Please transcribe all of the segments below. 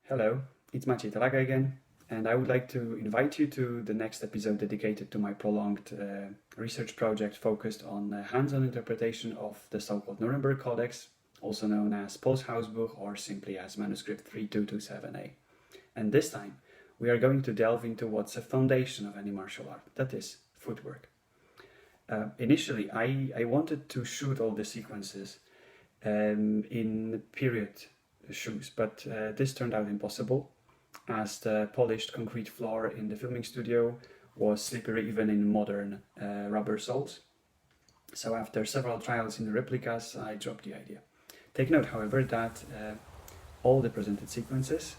Hello, it's Maciej Talaga again, and I would like to invite you to the next episode dedicated to my prolonged research project focused on hands-on interpretation of the so-called Nuremberg Codex, also known as Project Hausbuch or simply as manuscript 3227A. And this time, we are going to delve into what's a foundation of any martial art, that is, footwork. Initially, I wanted to shoot all the sequences in period shoes, but this turned out impossible as the polished concrete floor in the filming studio was slippery even in modern rubber soles. So after several trials in the replicas, I dropped the idea. Take note, however, that all the presented sequences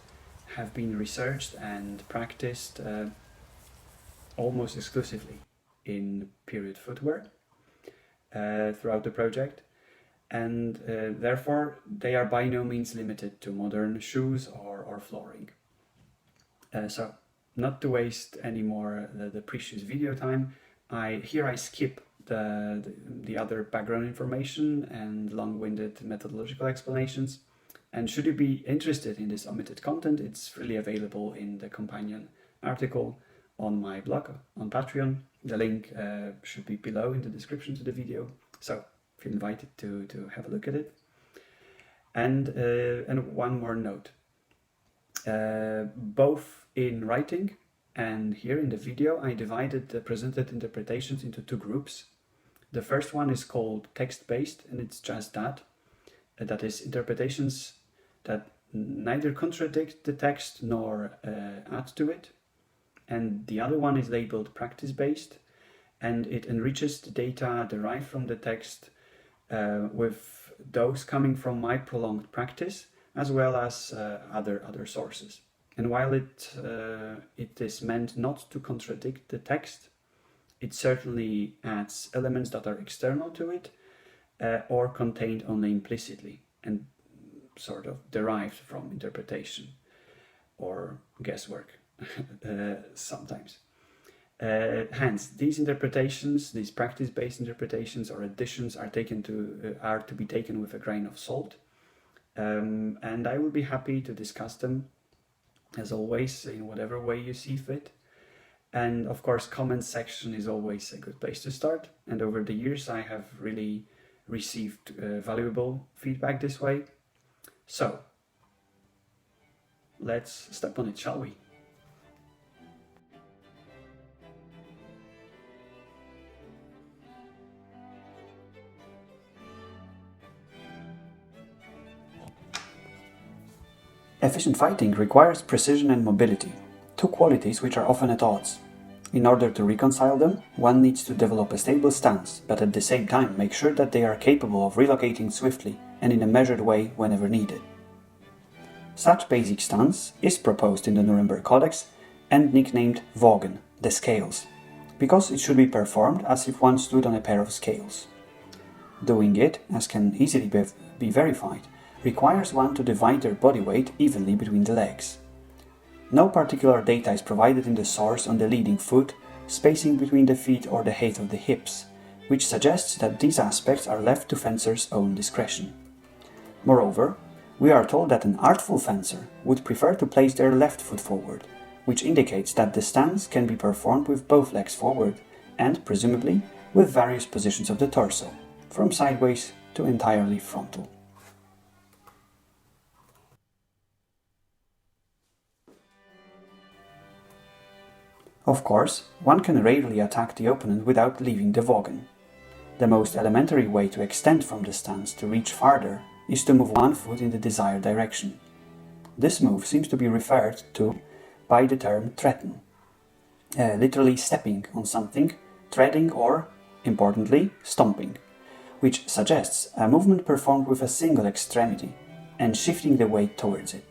have been researched and practiced almost exclusively in period footwear throughout the project. And therefore they are by no means limited to modern shoes or flooring. So not to waste any more the precious video time, I skip the other background information and long-winded methodological explanations. And should you be interested in this omitted content, it's freely available in the companion article on my blog on Patreon. The link should be below in the description to the video. So feel invited to have a look at it. And one more note. Both in writing and here in the video, I divided the presented interpretations into two groups. The first one is called text-based, and it's just that. That is, interpretations that neither contradict the text nor add to it. And the other one is labeled practice-based, and it enriches the data derived from the text with those coming from my prolonged practice, as well as other sources. And while it is meant not to contradict the text, it certainly adds elements that are external to it or contained only implicitly and sort of derived from interpretation or guesswork sometimes. Hence, these interpretations, these practice-based interpretations or additions are to be taken with a grain of salt, and I will be happy to discuss them, as always, in whatever way you see fit. And of course, comment section is always a good place to start. And over the years, I have really received valuable feedback this way. So let's step on it, shall we? Efficient fighting requires precision and mobility, two qualities which are often at odds. In order to reconcile them, one needs to develop a stable stance, but at the same time make sure that they are capable of relocating swiftly and in a measured way whenever needed. Such basic stance is proposed in the Nuremberg Codex and nicknamed Wagen, the scales, because it should be performed as if one stood on a pair of scales. Doing it, as can easily be verified, requires one to divide their body weight evenly between the legs. No particular data is provided in the source on the leading foot, spacing between the feet or the height of the hips, which suggests that these aspects are left to fencers' own discretion. Moreover, we are told that an artful fencer would prefer to place their left foot forward, which indicates that the stance can be performed with both legs forward and, presumably, with various positions of the torso, from sideways to entirely frontal. Of course, one can rarely attack the opponent without leaving the Wagen. The most elementary way to extend from the stance to reach farther is to move one foot in the desired direction. This move seems to be referred to by the term treten, literally stepping on something, treading or, importantly, stomping, which suggests a movement performed with a single extremity and shifting the weight towards it.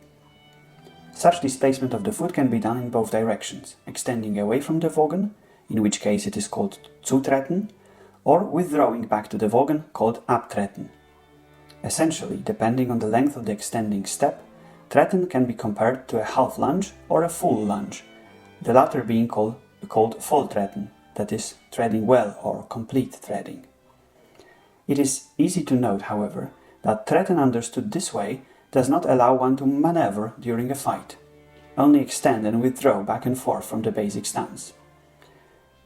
Such displacement of the foot can be done in both directions, extending away from the Wagen, in which case it is called zutreten, or withdrawing back to the Wagen, called abtreten. Essentially, depending on the length of the extending step, treten can be compared to a half lunge or a full lunge, the latter being called volltreten, that is, treading well or complete treading. It is easy to note, however, that treten understood this way does not allow one to maneuver during a fight, only extend and withdraw back and forth from the basic stance.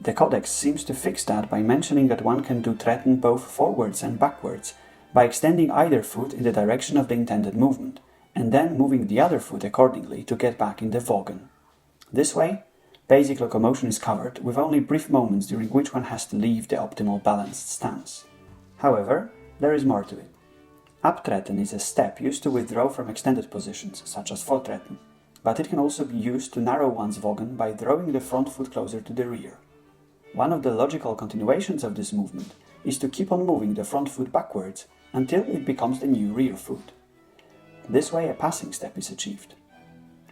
The Codex seems to fix that by mentioning that one can do threaten both forwards and backwards by extending either foot in the direction of the intended movement, and then moving the other foot accordingly to get back in the Wogen. This way, basic locomotion is covered with only brief moments during which one has to leave the optimal balanced stance. However, there is more to it. Abtreten is a step used to withdraw from extended positions, such as Vortreten, but it can also be used to narrow one's Wogen by drawing the front foot closer to the rear. One of the logical continuations of this movement is to keep on moving the front foot backwards until it becomes the new rear foot. This way a passing step is achieved.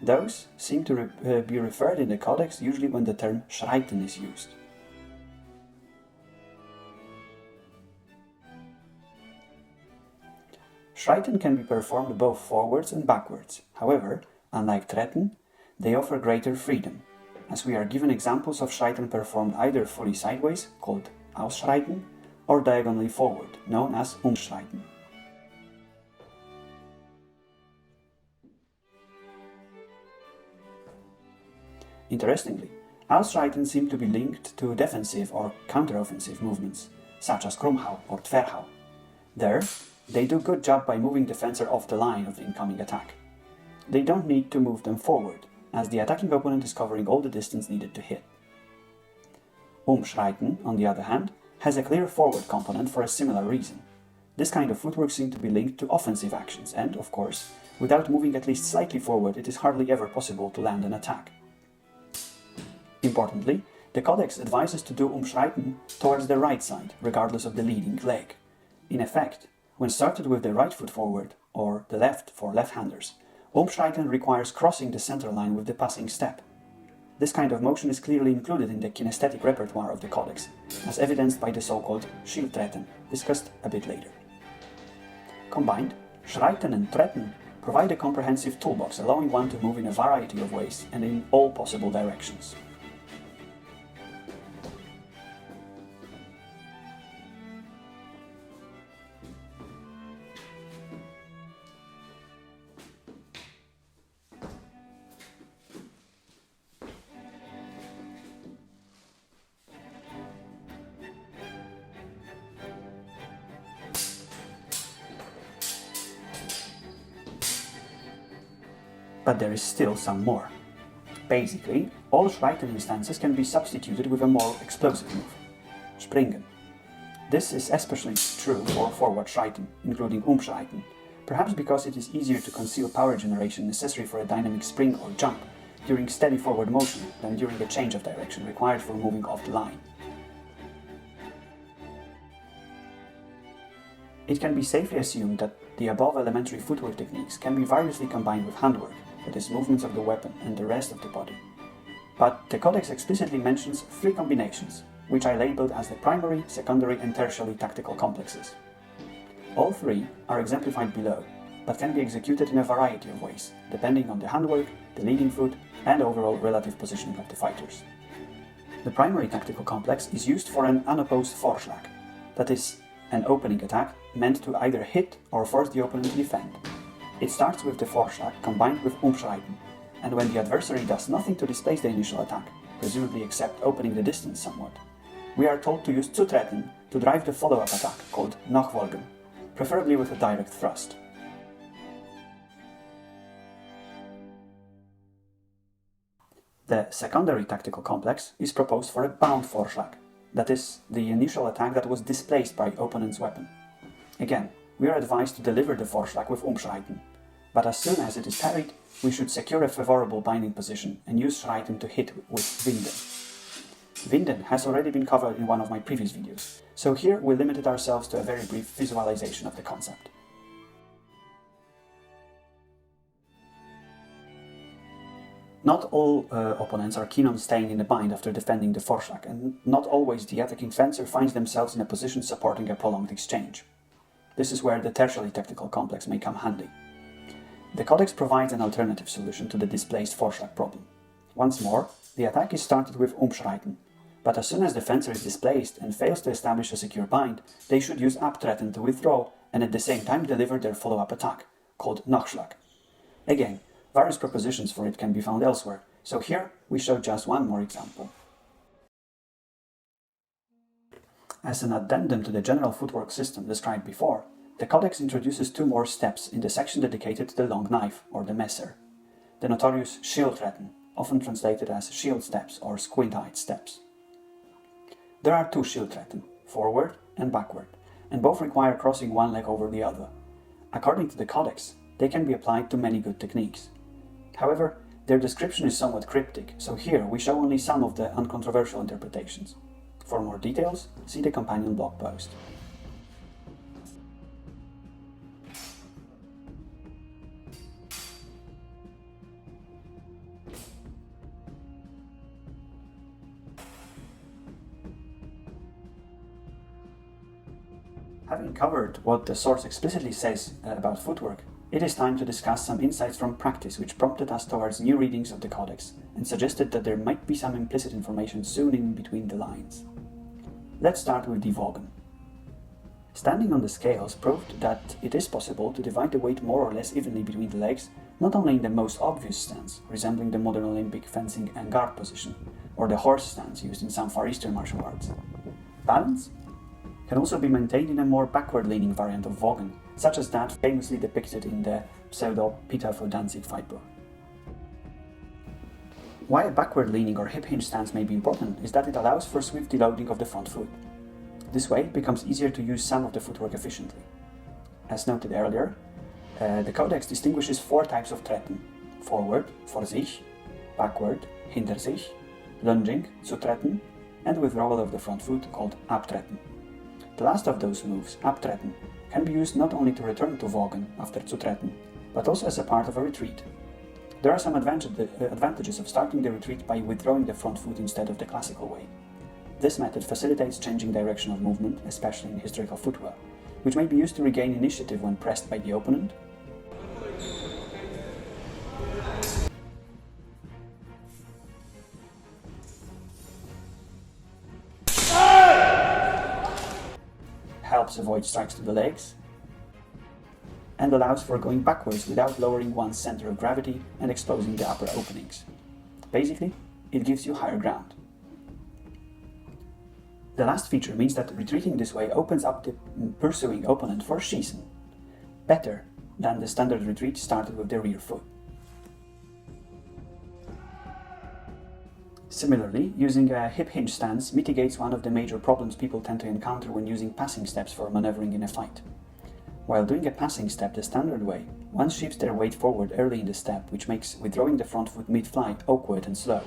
Those seem to be referred in the Codex usually when the term schreiten is used. Schreiten can be performed both forwards and backwards. However, unlike treten, they offer greater freedom, as we are given examples of schreiten performed either fully sideways, called ausschreiten, or diagonally forward, known as umschreiten. Interestingly, ausschreiten seem to be linked to defensive or counteroffensive movements, such as Krummhau or Tverhau. There, they do a good job by moving the fencer off the line of the incoming attack. They don't need to move them forward, as the attacking opponent is covering all the distance needed to hit. Umschreiten, on the other hand, has a clear forward component for a similar reason. This kind of footwork seems to be linked to offensive actions, and, of course, without moving at least slightly forward, it is hardly ever possible to land an attack. Importantly, the Codex advises to do umschreiten towards the right side, regardless of the leading leg. In effect, when started with the right foot forward, or the left for left-handers, umschreiten requires crossing the center line with the passing step. This kind of motion is clearly included in the kinesthetic repertoire of the Codex, as evidenced by the so-called Schildtreten, discussed a bit later. Combined, schreiten and treten provide a comprehensive toolbox allowing one to move in a variety of ways and in all possible directions. But there is still some more. Basically, all schreiten instances can be substituted with a more explosive move, springen. This is especially true for forward schreiten, including umschreiten, perhaps because it is easier to conceal power generation necessary for a dynamic spring or jump during steady forward motion than during a change of direction required for moving off the line. It can be safely assumed that the above elementary footwork techniques can be variously combined with handwork, that is, movements of the weapon and the rest of the body. But the Codex explicitly mentions 3 combinations, which I labeled as the primary, secondary and tertiary tactical complexes. All 3 are exemplified below, but can be executed in a variety of ways, depending on the handwork, the leading foot, and overall relative positioning of the fighters. The primary tactical complex is used for an unopposed Vorschlag, that is, an opening attack meant to either hit or force the opponent to defend. It starts with the Vorschlag combined with umschreiten, and when the adversary does nothing to displace the initial attack, presumably except opening the distance somewhat, we are told to use zutreten to drive the follow-up attack called nachfolgen, preferably with a direct thrust. The secondary tactical complex is proposed for a bound Vorschlag, that is, the initial attack that was displaced by opponent's weapon. Again, we are advised to deliver the Vorschlag with umschreiten, but as soon as it is parried, we should secure a favorable binding position and use schreiten to hit with winden. Winden has already been covered in one of my previous videos, so here we limited ourselves to a very brief visualization of the concept. Not all opponents are keen on staying in the bind after defending the Vorschlag, and not always the attacking fencer finds themselves in a position supporting a prolonged exchange. This is where the tertiary tactical complex may come handy. The Codex provides an alternative solution to the displaced Vorschlag problem. Once more, the attack is started with umschreiten, but as soon as the fencer is displaced and fails to establish a secure bind, they should use abtreten to withdraw and at the same time deliver their follow-up attack, called Nachschlag. Again, various propositions for it can be found elsewhere, so here we show just one more example. As an addendum to the general footwork system described before, the Codex introduces two more steps in the section dedicated to the long knife, or the Messer, the notorious Schildtreten, often translated as shield steps or squint-eyed steps. There are two Schildtreten, forward and backward, and both require crossing one leg over the other. According to the Codex, they can be applied to many good techniques. However, their description is somewhat cryptic, so here we show only some of the uncontroversial interpretations. For more details, see the companion blog post. Having covered what the source explicitly says about footwork, it is time to discuss some insights from practice which prompted us towards new readings of the Codex and suggested that there might be some implicit information soon in between the lines. Let's start with the Wogen. Standing on the scales proved that it is possible to divide the weight more or less evenly between the legs, not only in the most obvious stance, resembling the modern Olympic fencing and guard position, or the horse stance used in some Far Eastern martial arts. Balance can also be maintained in a more backward-leaning variant of Wogen, such as that famously depicted in the pseudo-Peter von Danzig fightbook. Why a backward-leaning or hip-hinge stance may be important is that it allows for swift deloading of the front foot. This way it becomes easier to use some of the footwork efficiently. As noted earlier, the Codex distinguishes four types of Treten: forward, vor sich, backward, hinter sich, lunging, zu treten, and withdrawal of the front foot called abtreten. The last of those moves, abtreten, can be used not only to return to Wogen after zutreten, but also as a part of a retreat. There are some advantages of starting the retreat by withdrawing the front foot instead of the classical way. This method facilitates changing direction of movement, especially in historical footwear, which may be used to regain initiative when pressed by the opponent, helps avoid strikes to the legs, and allows for going backwards without lowering one's center of gravity and exposing the upper openings. Basically, it gives you higher ground. The last feature means that retreating this way opens up the pursuing opponent for schießen, better than the standard retreat started with the rear foot. Similarly, using a hip hinge stance mitigates one of the major problems people tend to encounter when using passing steps for maneuvering in a fight. While doing a passing step the standard way, one shifts their weight forward early in the step, which makes withdrawing the front foot mid-fly awkward and slow.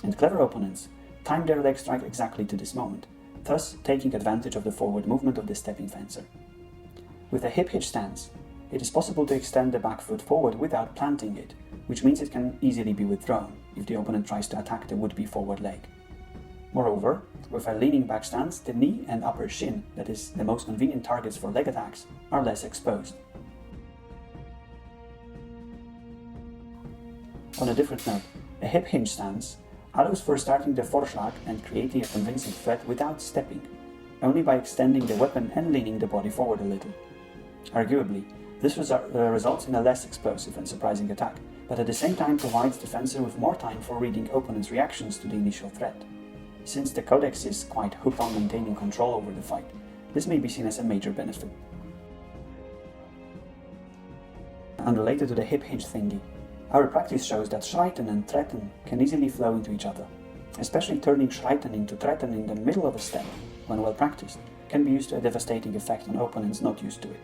And clever opponents time their leg strike exactly to this moment, thus taking advantage of the forward movement of the stepping fencer. With a hip hitch stance, it is possible to extend the back foot forward without planting it, which means it can easily be withdrawn if the opponent tries to attack the would-be forward leg. Moreover, with a leaning back stance, the knee and upper shin, that is, the most convenient targets for leg attacks, are less exposed. On a different note, a hip hinge stance allows for starting the Vorschlag and creating a convincing threat without stepping, only by extending the weapon and leaning the body forward a little. Arguably, this results in a less explosive and surprising attack, but at the same time provides the fencer with more time for reading opponent's reactions to the initial threat. Since the Codex is quite hooked on maintaining control over the fight, this may be seen as a major benefit. Unrelated to the hip hinge thingy, our practice shows that Schreiten and Treten can easily flow into each other. Especially turning Schreiten into Treten in the middle of a step, when well practiced, can be used to a devastating effect on opponents not used to it.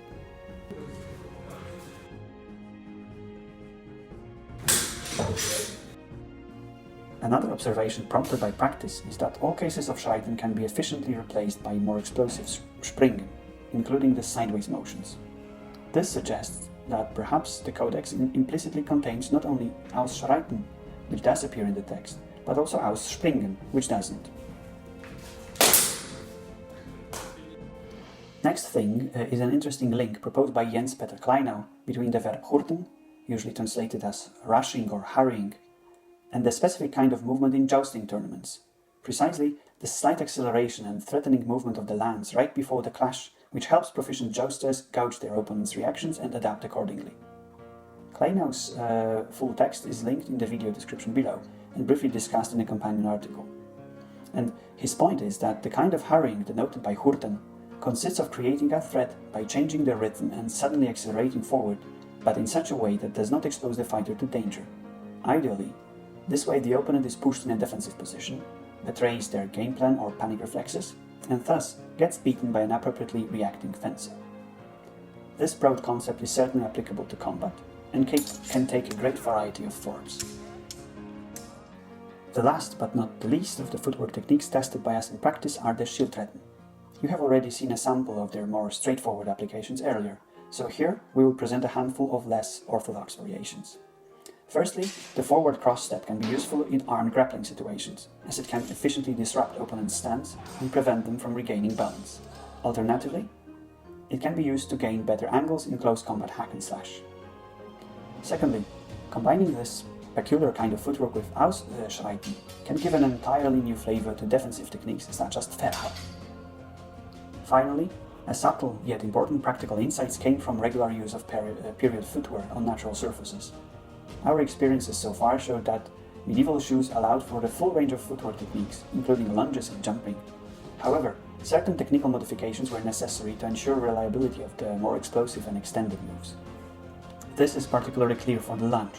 Another observation prompted by practice is that all cases of Schreiten can be efficiently replaced by more explosive Springen, including the sideways motions. This suggests that perhaps the Codex implicitly contains not only Ausschreiten, which does appear in the text, but also Ausspringen, which doesn't. Next thing is an interesting link proposed by Jens Peter Kleinau between the verb hurten, usually translated as rushing or hurrying, and the specific kind of movement in jousting tournaments, precisely the slight acceleration and threatening movement of the lance right before the clash, which helps proficient jousters gauge their opponent's reactions and adapt accordingly. Kleinau's full text is linked in the video description below and briefly discussed in a companion article. And his point is that the kind of hurrying denoted by Hurten consists of creating a threat by changing the rhythm and suddenly accelerating forward, but in such a way that does not expose the fighter to danger. Ideally, this way the opponent is pushed in a defensive position, betrays their game plan or panic reflexes, and thus gets beaten by an appropriately reacting fencer. This broad concept is certainly applicable to combat, and can take a great variety of forms. The last but not the least of the footwork techniques tested by us in practice are the Schildtreten. You have already seen a sample of their more straightforward applications earlier, so here we will present a handful of less orthodox variations. Firstly, the forward cross step can be useful in armed grappling situations, as it can efficiently disrupt opponents' stance and prevent them from regaining balance. Alternatively, it can be used to gain better angles in close combat hack and slash. Secondly, combining this peculiar kind of footwork with Ausschreiten can give an entirely new flavor to defensive techniques such as Verhauen. Finally, a subtle yet important practical insights came from regular use of period footwear on natural surfaces. Our experiences so far showed that medieval shoes allowed for the full range of footwork techniques, including lunges and jumping. However, certain technical modifications were necessary to ensure reliability of the more explosive and extended moves. This is particularly clear for the lunge.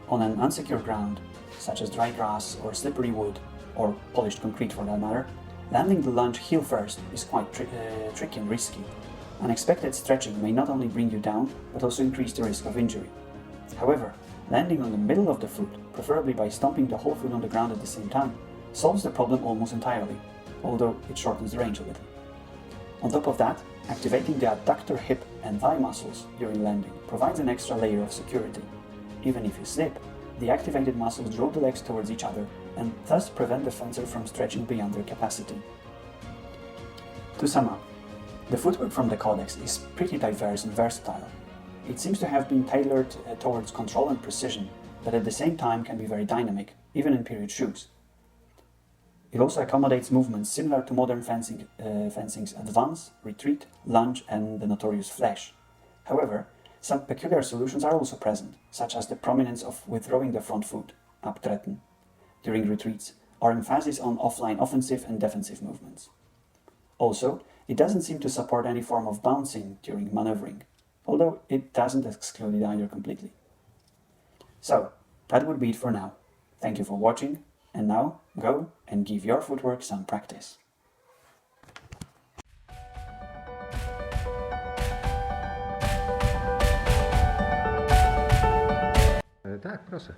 On an unsecure ground, such as dry grass or slippery wood, or polished concrete for that matter, landing the lunge heel first is quite tricky and risky. Unexpected stretching may not only bring you down, but also increase the risk of injury. However, landing on the middle of the foot, preferably by stomping the whole foot on the ground at the same time, solves the problem almost entirely, although it shortens the range a little. On top of that, activating the adductor hip and thigh muscles during landing provides an extra layer of security. Even if you slip, the activated muscles draw the legs towards each other and thus prevent the fencer from stretching beyond their capacity. To sum up, the footwork from the Codex is pretty diverse and versatile. It seems to have been tailored towards control and precision, but at the same time can be very dynamic, even in period shoes. It also accommodates movements similar to modern fencing's advance, retreat, lunge, and the notorious flash. However, some peculiar solutions are also present, such as the prominence of withdrawing the front foot, abtreten, during retreats, or emphasis on offline offensive and defensive movements. Also, it doesn't seem to support any form of bouncing during maneuvering, although it doesn't exclude it either completely. So, that would be it for now. Thank you for watching, and now go and give your footwork some practice. Tak, proszę.